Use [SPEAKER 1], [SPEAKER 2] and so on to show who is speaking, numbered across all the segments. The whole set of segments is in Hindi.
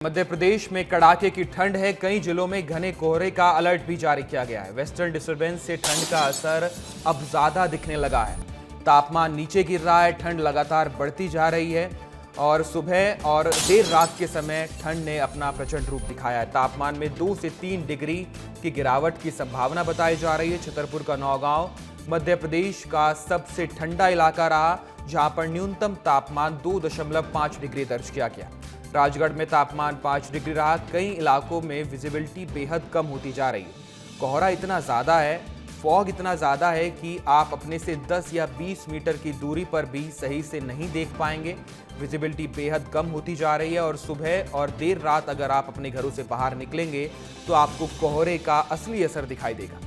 [SPEAKER 1] मध्य प्रदेश में कड़ाके की ठंड है। कई जिलों में घने कोहरे का अलर्ट भी जारी किया गया है। वेस्टर्न डिस्टर्बेंस से ठंड का असर अब ज्यादा दिखने लगा है। तापमान नीचे गिर रहा है, ठंड लगातार बढ़ती जा रही है और सुबह और देर रात के समय ठंड ने अपना प्रचंड रूप दिखाया है। तापमान में 2 से 3 डिग्री की गिरावट की संभावना बताई जा रही है। छतरपुर का नौगांव मध्य प्रदेश का सबसे ठंडा इलाका रहा, जहां पर न्यूनतम तापमान 2.5 डिग्री दर्ज किया गया। राजगढ़ में तापमान 5 डिग्री रहा। कई इलाकों में विजिबिलिटी बेहद कम होती जा रही है। कोहरा इतना ज़्यादा है, फॉग इतना ज़्यादा है कि आप अपने से 10 या 20 मीटर की दूरी पर भी सही से नहीं देख पाएंगे। विजिबिलिटी बेहद कम होती जा रही है और सुबह और देर रात अगर आप अपने घरों से बाहर निकलेंगे तो आपको कोहरे का असली असर दिखाई देगा।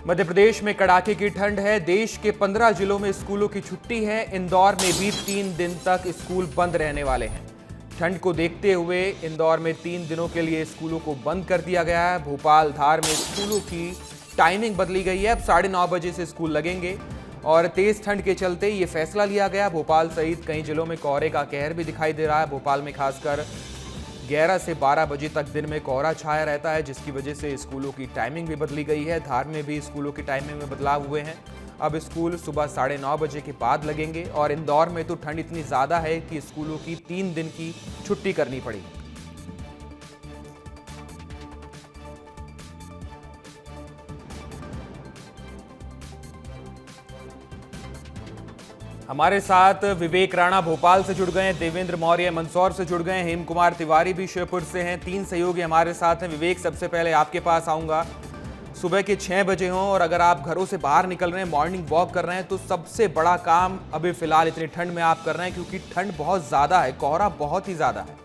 [SPEAKER 1] मध्य प्रदेश में कड़ाके की ठंड है। देश के 15 जिलों में स्कूलों की छुट्टी है। इंदौर में भी 3 दिन तक स्कूल बंद रहने वाले हैं। ठंड को देखते हुए इंदौर में 3 दिनों के लिए स्कूलों को बंद कर दिया गया है। भोपाल, धार में स्कूलों की टाइमिंग बदली गई है। अब 9:30 बजे से स्कूल लगेंगे और तेज ठंड के चलते ये फैसला लिया गया। भोपाल सहित कई जिलों में कोहरे का कहर भी दिखाई दे रहा है। भोपाल में खासकर 11 से 12 बजे तक दिन में कोहरा छाया रहता है, जिसकी वजह से स्कूलों की टाइमिंग भी बदली गई है। धार में भी स्कूलों की टाइमिंग में बदलाव हुए हैं। अब स्कूल सुबह 9:30 बजे के बाद लगेंगे और इंदौर में तो ठंड इतनी ज़्यादा है कि स्कूलों की 3 दिन की छुट्टी करनी पड़ी। हमारे साथ विवेक राणा भोपाल से जुड़ गए हैं, देवेंद्र मौर्य मंदसौर से जुड़ गए हैं, हेम कुमार तिवारी भी श्योपुर से हैं। 3 सहयोगी हमारे साथ हैं। विवेक, सबसे पहले आपके पास आऊंगा। सुबह के 6 बजे हों और अगर आप घरों से बाहर निकल रहे हैं, मॉर्निंग वॉक कर रहे हैं, तो सबसे बड़ा काम अभी फिलहाल इतनी ठंड में आप कर रहे हैं, क्योंकि ठंड बहुत ज्यादा है, कोहरा बहुत ही ज्यादा है।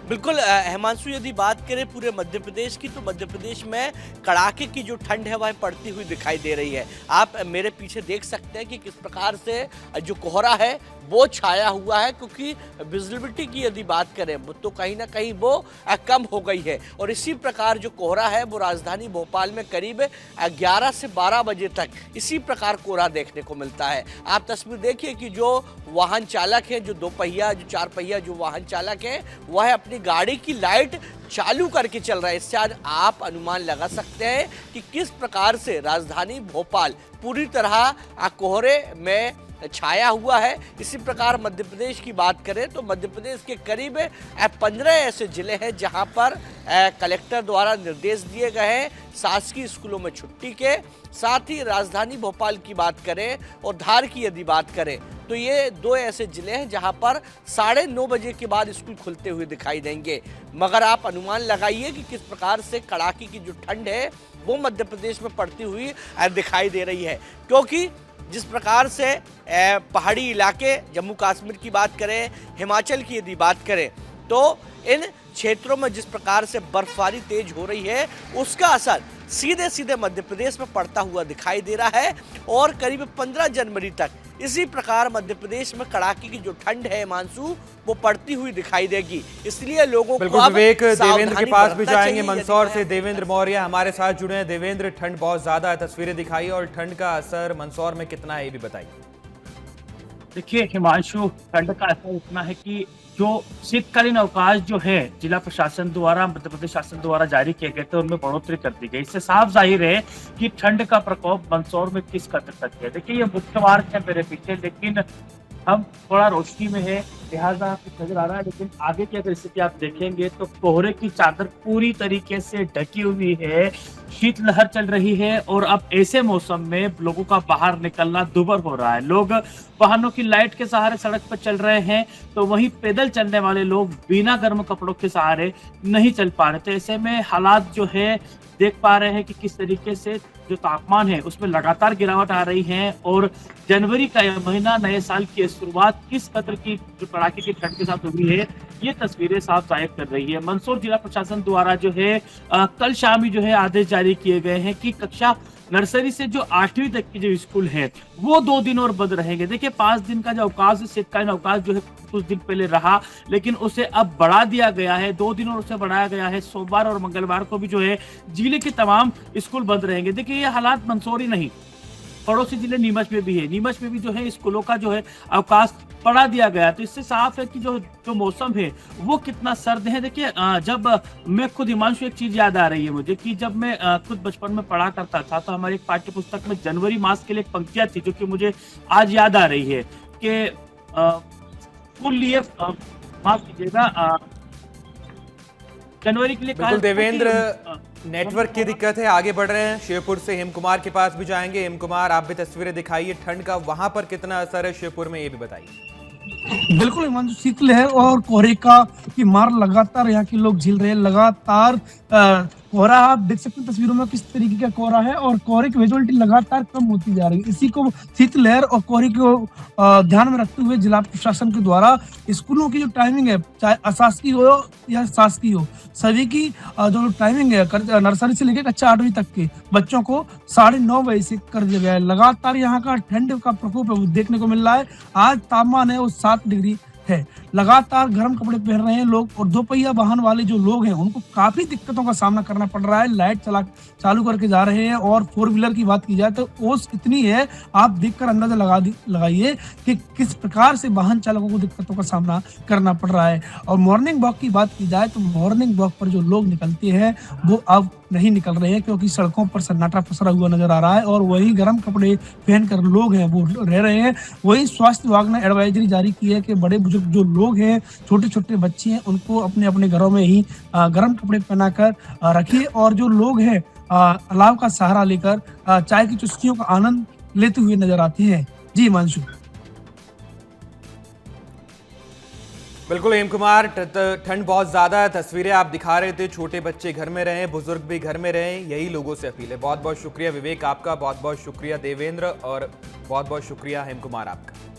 [SPEAKER 2] बिल्कुल हिमांशु, यदि बात करें पूरे मध्य प्रदेश की, तो मध्य प्रदेश में कड़ाके की जो ठंड है वह पड़ती हुई दिखाई दे रही है। आप मेरे पीछे देख सकते हैं कि किस प्रकार से जो कोहरा है वो छाया हुआ है, क्योंकि विजिबिलिटी की यदि बात करें तो कहीं ना कहीं वो कम हो गई है। और इसी प्रकार जो कोहरा है वो राजधानी भोपाल में करीब 11 से 12 बजे तक इसी प्रकार कोहरा देखने को मिलता है। आप तस्वीर देखिए कि जो वाहन चालक है, जो 2 पहिया, जो 4 पहिया जो वाहन चालक है, वह अपनी गाड़ी की लाइट चालू करके चल रहा है। इससे आज आप अनुमान लगा सकते हैं कि किस प्रकार से राजधानी भोपाल पूरी तरह कोहरे में छाया हुआ है। इसी प्रकार मध्य प्रदेश की बात करें तो मध्य प्रदेश के करीब 15 ऐसे जिले हैं जहां पर कलेक्टर द्वारा निर्देश दिए गए हैं शासकीय स्कूलों में छुट्टी के। साथ ही राजधानी भोपाल की बात करें और धार की यदि बात करें तो ये 2 ऐसे जिले हैं जहां पर 9:30 बजे के बाद स्कूल खुलते हुए दिखाई देंगे। मगर आप अनुमान लगाइए कि किस प्रकार से कड़ाके की जो ठंड है वो मध्य प्रदेश में पड़ती हुई दिखाई दे रही है, क्योंकि जिस प्रकार से पहाड़ी इलाके, जम्मू कश्मीर की बात करें, हिमाचल की यदि बात करें, तो इन क्षेत्रों में जिस प्रकार से बर्फबारी तेज हो रही है उसका असर सीधे सीधे मध्य प्रदेश में पड़ता हुआ दिखाई दे रहा है। और करीब 15 जनवरी तक इसी प्रकार मध्य प्रदेश में कड़ाके की जो ठंड है मानसून वो पड़ती हुई दिखाई देगी। इसलिए लोगों को
[SPEAKER 1] विवेक, देवेंद्र के पास भी जाएंगे। मंदसौर से देवेंद्र मौर्य हमारे साथ जुड़े हैं। देवेंद्र, ठंड बहुत ज्यादा है, तस्वीरें दिखाई, और ठंड का असर मंदसौर में कितना है ये भी बताइए।
[SPEAKER 3] देखिए हिमांशु, ठंड का असर इतना है कि जो शीतकालीन अवकाश जो है जिला प्रशासन द्वारा, मध्य प्रदेश शासन द्वारा जारी किए गए थे, उनमें बढ़ोतरी कर दी गई। इससे साफ जाहिर है कि ठंड का प्रकोप मंदसौर में किस कदर तक है। देखिए ये मुख्य मार्ग है मेरे पीछे, लेकिन हम थोड़ा रोशनी में है लिहाजा आपको नजर आ रहा है, लेकिन आगे की अगर स्थिति आप देखेंगे तो कोहरे की चादर पूरी तरीके से ढकी हुई है, शीतलहर चल रही है और अब ऐसे मौसम में लोगों का बाहर निकलना दुभर हो रहा है। लोग वाहनों की लाइट के सहारे सड़क पर चल रहे हैं, तो वहीं पैदल चलने वाले लोग बिना गर्म कपड़ों के सहारे नहीं चल पा रहे। तो ऐसे में हालात जो है देख पा रहे हैं कि किस तरीके से जो तापमान है उसमें लगातार गिरावट आ रही है और जनवरी का यह महीना नए साल की शुरुआत किस कदर की जो कड़ाके की ठंड के साथ हुई है ये तस्वीरें साफ जाहिर कर रही है। मंदसौर जिला प्रशासन द्वारा जो है कल शाम ही जो है आदेश जारी किए गए हैं कि कक्षा नर्सरी से जो 8वीं तक की जो स्कूल है वो 2 दिन और बंद रहेंगे। देखिए 5 दिन का जो अवकाश है, शीतकालीन अवकाश जो है कुछ दिन पहले रहा, लेकिन उसे अब बढ़ा दिया गया है, 2 दिन और उसे बढ़ाया गया है। सोमवार और मंगलवार को भी जो है जिले के तमाम स्कूल बंद रहेंगे। देखिए ये हालात मंदसौर ही नहीं, पड़ोसी जिले नीमच में भी है। नीमच में भी जो है स्कूलों का जो है अवकाश बढ़ा दिया गया। तो इससे साफ है कि जो मौसम है वो कितना सर्द है। देखिए जब मैं खुद हिमांशु, एक चीज याद आ रही है मुझे कि जब मैं खुद बचपन में पढ़ा करता था तो हमारी एक पाठ्य पुस्तक में जनवरी मास के लिए एक पंक्तियां थी जो कि मुझे आज याद आ रही है कि फुल लिए माफ कीजिएगा जनवरी के लिए
[SPEAKER 1] बिल्कुल देवेंद्र, नेटवर्क की दिक्कत है, आगे बढ़ रहे हैं। शिवपुर से हेम कुमार के पास भी जाएंगे। हेम कुमार, आप भी तस्वीरें दिखाइए ठंड का, वहां पर कितना असर है शिवपुर में, ये भी बताइए।
[SPEAKER 4] बिल्कुल हिमांशु, शीतलहर और कोहरे का की मार लगातार यहाँ के लोग झेल रहे हैं। लगातार कोहरा, आप देख सकते हैं तस्वीरों में किस तरीके का कोहरा है और कोहरे की विजुअलिटी लगातार कम होती जा रही है। इसी को शीतलहर और कोहरे को ध्यान में रखते हुए जिला प्रशासन के द्वारा स्कूलों की जो टाइमिंग है, चाहे अशासकीय हो या शासकीय हो, सभी की जो टाइमिंग है नर्सरी से लेकर कक्षा 8वीं तक के बच्चों को 9:30 बजे से कर दिया गया है। लगातार यहाँ का ठंड का प्रकोप है वो देखने को मिल रहा है। आज तापमान है वो 7 डिग्री है। लगातार गर्म कपड़े पहन रहे हैं लोग और दोपहिया वाहन वाले जो लोग हैं उनको काफी दिक्कतों का सामना करना पड़ रहा है। लाइट चालू करके जा रहे हैं और 4 व्हीलर की बात की जाए तो ओस इतनी है, आप देखकर अंदाजा लगाइए कि किस प्रकार से वाहन चालकों को दिक्कतों का सामना करना पड़ रहा है। और मॉर्निंग वॉक की बात की जाए तो मॉर्निंग वॉक पर जो लोग निकलते हैं वो अब नहीं निकल रहे हैं क्योंकि सड़कों पर सन्नाटा पसरा हुआ नजर आ रहा है और वही गर्म कपड़े पहनकर लोग हैं वो रह रहे हैं। वही स्वास्थ्य विभाग ने एडवाइजरी जारी की है कि बड़े बुजुर्ग जो लोग हैं, छोटे छोटे बच्चे हैं, उनको अपने अपने घरों में ही गर्म कपड़े पहनाकर रखिए और जो लोग हैं अलाव का सहारा लेकर चाय की चुस्कियों का आनंद लेते हुए नजर आते हैं। जी हिमांशु।
[SPEAKER 1] बिल्कुल हेम कुमार, ठंड बहुत ज्यादा है, तस्वीरें आप दिखा रहे थे, छोटे बच्चे घर में रहें, बुजुर्ग भी घर में रहें, यही लोगों से अपील है। बहुत बहुत शुक्रिया विवेक आपका, बहुत बहुत शुक्रिया देवेंद्र और बहुत बहुत शुक्रिया हेम कुमार आपका।